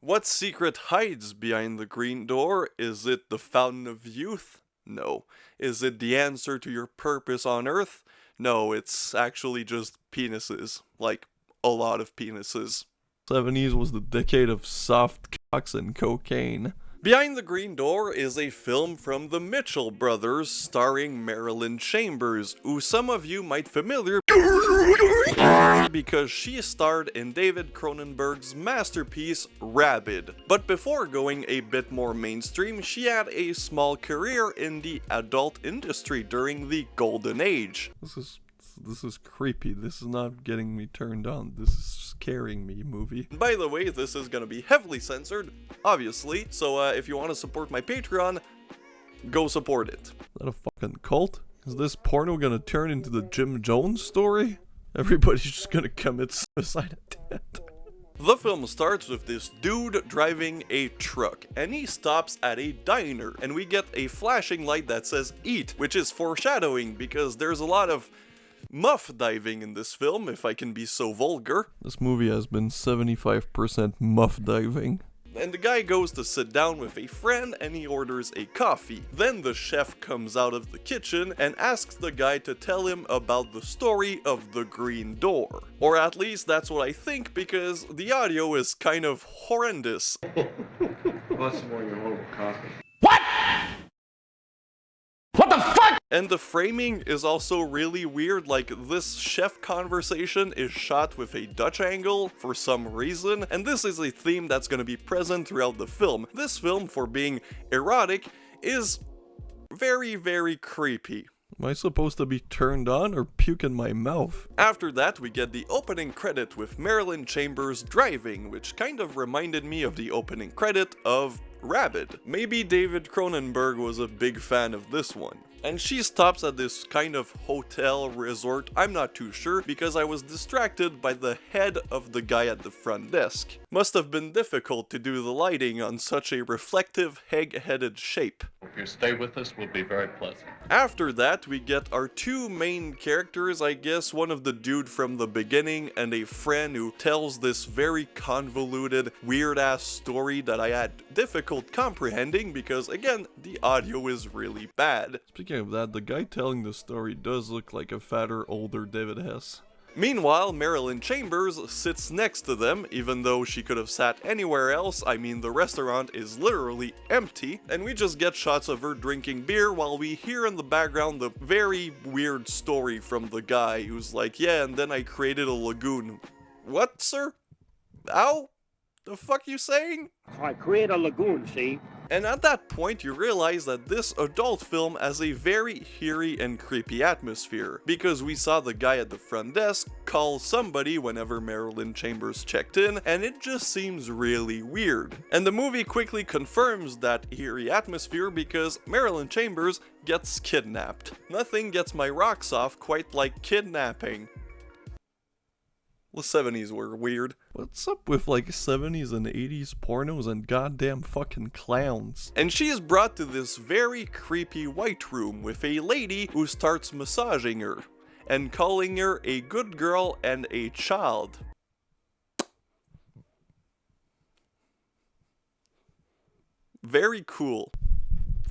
What secret hides behind the green door? Is it the fountain of youth? No. Is it the answer to your purpose on Earth? No, it's actually just penises. Like, a lot of penises. 70s was the decade of soft cocks and cocaine. Behind the Green Door is a film from the Mitchell brothers starring Marilyn Chambers, who some of you might familiar because she starred in David Cronenberg's masterpiece Rabid. But before going a bit more mainstream, she had a small career in the adult industry during the Golden Age. This is creepy. This is not getting me turned on. This is scaring me, movie. By the way, this is gonna be heavily censored, obviously, so if you want to support my Patreon, go support it. Is that a fucking cult? Is this porno gonna turn into the Jim Jones story? Everybody's just gonna commit suicide at death. The film starts with this dude driving a truck, and he stops at a diner, and we get a flashing light that says eat, which is foreshadowing because there's a lot of muff diving in this film, if I can be so vulgar. This movie has been 75% muff diving. And the guy goes to sit down with a friend and he orders a coffee. Then the chef comes out of the kitchen and asks the guy to tell him about the story of the green door. Or at least that's what I think, because the audio is kind of horrendous. What's more your whole coffee? What the fuck? And the framing is also really weird, like this chef conversation is shot with a Dutch angle for some reason, and this is a theme that's gonna be present throughout the film. This film, for being erotic, is very, very creepy. Am I supposed to be turned on or puke in my mouth? After that, we get the opening credit with Marilyn Chambers driving, which kind of reminded me of the opening credit of Rabid. Maybe David Cronenberg was a big fan of this one. And she stops at this kind of hotel resort, I'm not too sure, because I was distracted by the head of the guy at the front desk. Must have been difficult to do the lighting on such a reflective, egg-headed shape. If you stay with us, we'll be very pleasant. After that, we get our two main characters, I guess, one of the dude from the beginning and a friend who tells this very convoluted, weird-ass story that I had difficult comprehending because, again, the audio is really bad. Speaking of that, the guy telling the story does look like a fatter, older David Hess. Meanwhile, Marilyn Chambers sits next to them, even though she could have sat anywhere else. I mean, the restaurant is literally empty, and we just get shots of her drinking beer while we hear in the background the very weird story from the guy who's like, yeah, and then I created a lagoon. What, sir? Ow? The fuck you saying? I create a lagoon, see? And at that point, you realize that this adult film has a very eerie and creepy atmosphere, because we saw the guy at the front desk call somebody whenever Marilyn Chambers checked in, and it just seems really weird. And the movie quickly confirms that eerie atmosphere because Marilyn Chambers gets kidnapped. Nothing gets my rocks off quite like kidnapping. The 70s were weird. What's up with like 70s and 80s pornos and goddamn fucking clowns? And she is brought to this very creepy white room with a lady who starts massaging her and calling her a good girl and a child. Very cool.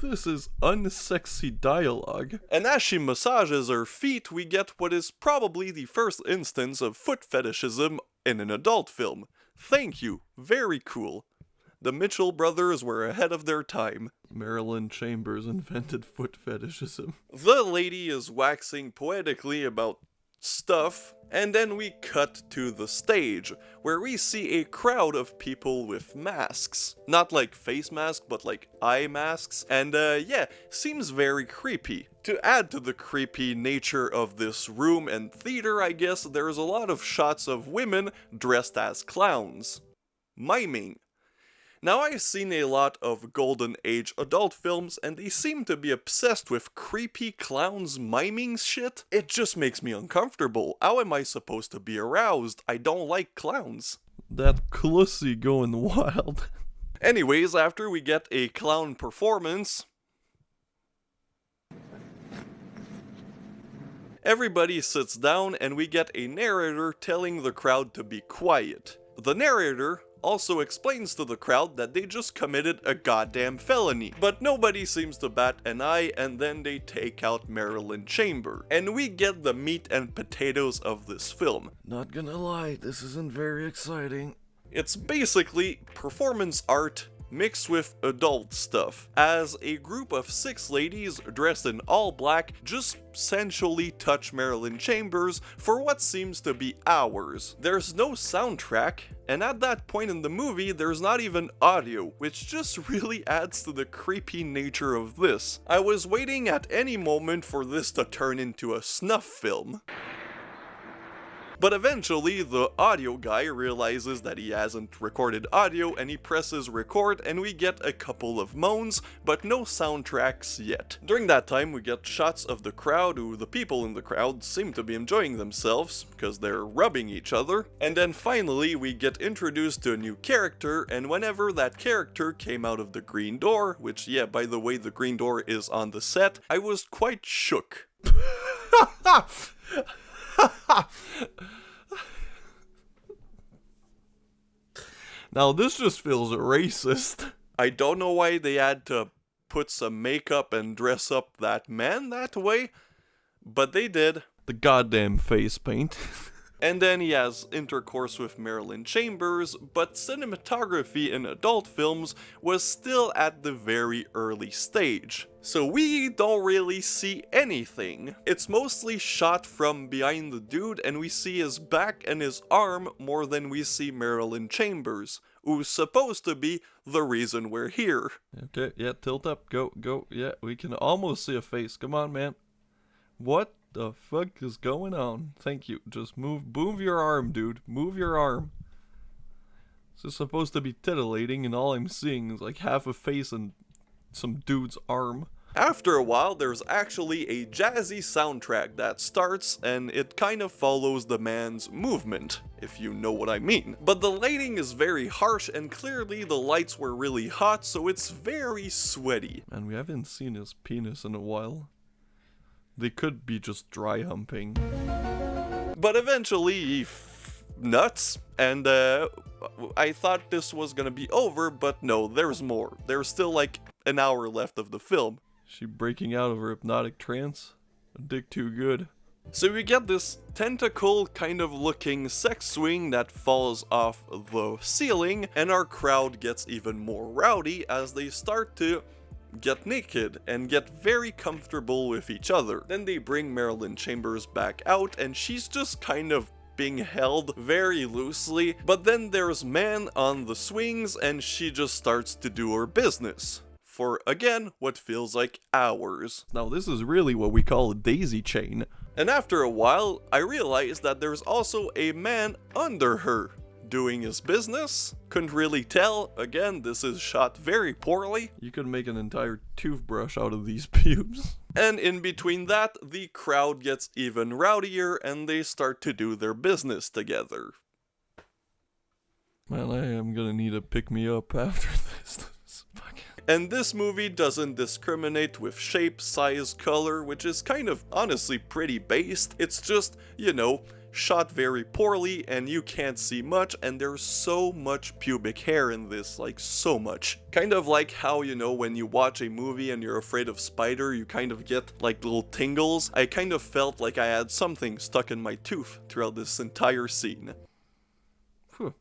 This is unsexy dialogue. And as she massages her feet, we get what is probably the first instance of foot fetishism in an adult film. Thank you. Very cool. The Mitchell brothers were ahead of their time. Marilyn Chambers invented foot fetishism. The lady is waxing poetically about stuff, and then we cut to the stage, where we see a crowd of people with masks. Not like face masks, but like eye masks, and yeah, seems very creepy. To add to the creepy nature of this room and theater, I guess, there's a lot of shots of women dressed as clowns. Miming. Now, I've seen a lot of Golden Age adult films, and they seem to be obsessed with creepy clowns miming shit. It just makes me uncomfortable. How am I supposed to be aroused? I don't like clowns. That clussy going wild. Anyways, after we get a clown performance, everybody sits down and we get a narrator telling the crowd to be quiet. The narrator also explains to the crowd that they just committed a goddamn felony. But nobody seems to bat an eye, and then they take out Marilyn Chambers. And we get the meat and potatoes of this film. Not gonna lie, this isn't very exciting. It's basically performance art mixed with adult stuff, as a group of 6 ladies dressed in all black just sensually touch Marilyn Chambers for what seems to be hours. There's no soundtrack, and at that point in the movie there's not even audio, which just really adds to the creepy nature of this. I was waiting at any moment for this to turn into a snuff film. But eventually, the audio guy realizes that he hasn't recorded audio and he presses record, and we get a couple of moans, but no soundtracks yet. During that time, we get shots of the crowd, who the people in the crowd seem to be enjoying themselves, because they're rubbing each other. And then finally, we get introduced to a new character, and whenever that character came out of the green door, which, yeah, by the way, the green door is on the set, I was quite shook. Now this just feels racist. I don't know why they had to put some makeup and dress up that man that way, but they did. The goddamn face paint. And then he has intercourse with Marilyn Chambers, but cinematography in adult films was still at the very early stage. So we don't really see anything. It's mostly shot from behind the dude, and we see his back and his arm more than we see Marilyn Chambers, who's supposed to be the reason we're here. Okay, yeah, tilt up, go, yeah, we can almost see a face. Come on, man. What the fuck is going on? Thank you. Just move your arm, dude. Move your arm. This is supposed to be titillating, and all I'm seeing is like half a face and some dude's arm. After a while, there's actually a jazzy soundtrack that starts, and it kind of follows the man's movement, if you know what I mean. But the lighting is very harsh, and clearly the lights were really hot, so it's very sweaty. And we haven't seen his penis in a while. They could be just dry humping. But eventually he nuts, and I thought this was gonna be over, but no, there's more. There's still like an hour left of the film. She breaking out of her hypnotic trance? A dick too good. So we get this tentacle kind of looking sex swing that falls off the ceiling, and our crowd gets even more rowdy as they start to get naked and get very comfortable with each other. Then they bring Marilyn Chambers back out, and she's just kind of being held very loosely, but then there's man on the swings and she just starts to do her business for, again, what feels like hours. Now this is really what we call a daisy chain. And after a while, I realized that there's also a man under her doing his business. Couldn't really tell. Again, this is shot very poorly. You could make an entire toothbrush out of these pubes. And in between that, the crowd gets even rowdier and they start to do their business together. Man, I am gonna need a pick-me-up after this. And this movie doesn't discriminate with shape, size, color, which is kind of honestly pretty based. It's just, you know, shot very poorly and you can't see much, and there's so much pubic hair in this, like so much. Kind of like how, you know, when you watch a movie and you're afraid of spider, you kind of get like little tingles. I kind of felt like I had something stuck in my tooth throughout this entire scene. Phew.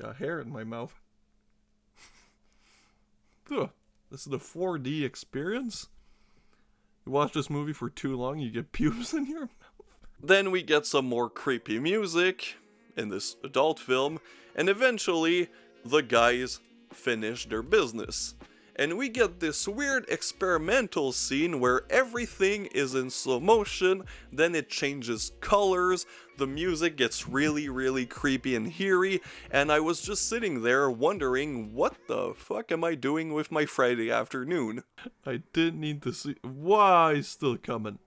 Got hair in my mouth. Ugh. This is the 4D experience? You watch this movie for too long, you get pubes in your mouth. Then we get some more creepy music in this adult film, and eventually the guys finish their business. And we get this weird experimental scene where everything is in slow motion, then it changes colors, the music gets really, really creepy and eerie, and I was just sitting there wondering, what the fuck am I doing with my Friday afternoon? I didn't need to see. Why still coming?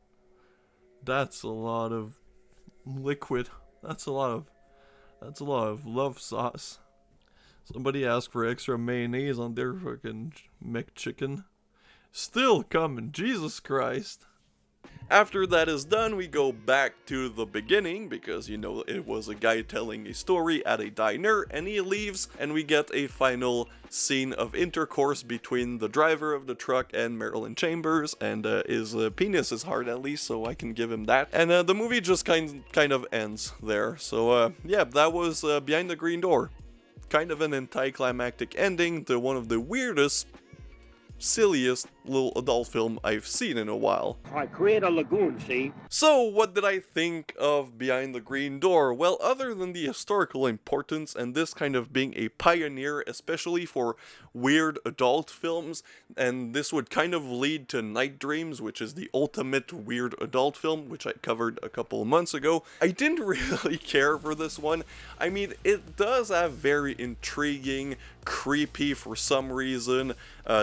That's a lot of liquid. That's a lot of love sauce. Somebody asked for extra mayonnaise on their fucking McChicken. Still coming, Jesus Christ. After that is done, we go back to the beginning, because, you know, it was a guy telling a story at a diner, and he leaves, and we get a final scene of intercourse between the driver of the truck and Marilyn Chambers, and his penis is hard at least, so I can give him that. And the movie just kind of ends there. So yeah, that was Behind the Green Door. Kind of an anticlimactic ending to one of the weirdest, silliest little adult film I've seen in a while. I create a lagoon, see? So, what did I think of Behind the Green Door? Well, other than the historical importance and this kind of being a pioneer, especially for weird adult films, and this would kind of lead to Night Dreams, which is the ultimate weird adult film, which I covered a couple of months ago, I didn't really care for this one. I mean, it does have very intriguing, creepy for some reason,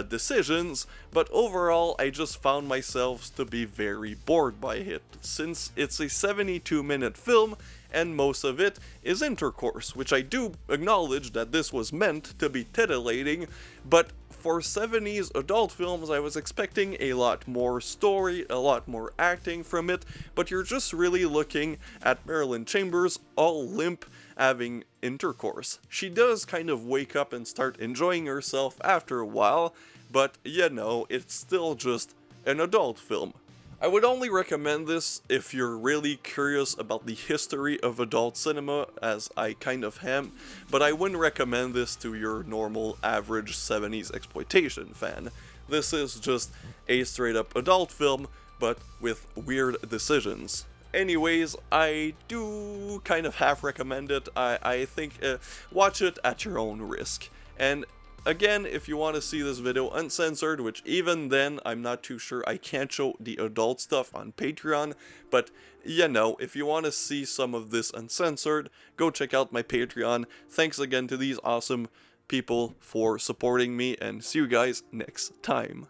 decisions, but overall I just found myself to be very bored by it, since it's a 72-minute film and most of it is intercourse, which I do acknowledge that this was meant to be titillating, but for 70s adult films I was expecting a lot more story, a lot more acting from it, but you're just really looking at Marilyn Chambers all limp having intercourse. She does kind of wake up and start enjoying herself after a while, but you know, it's still just an adult film. I would only recommend this if you're really curious about the history of adult cinema, as I kind of am, but I wouldn't recommend this to your normal average 70s exploitation fan. This is just a straight up adult film, but with weird decisions. Anyways, I do kind of half recommend it. I think watch it at your own risk. And again, if you want to see this video uncensored, which even then I'm not too sure, I can't show the adult stuff on Patreon, but you know, if you want to see some of this uncensored, go check out my Patreon. Thanks again to these awesome people for supporting me, and see you guys next time.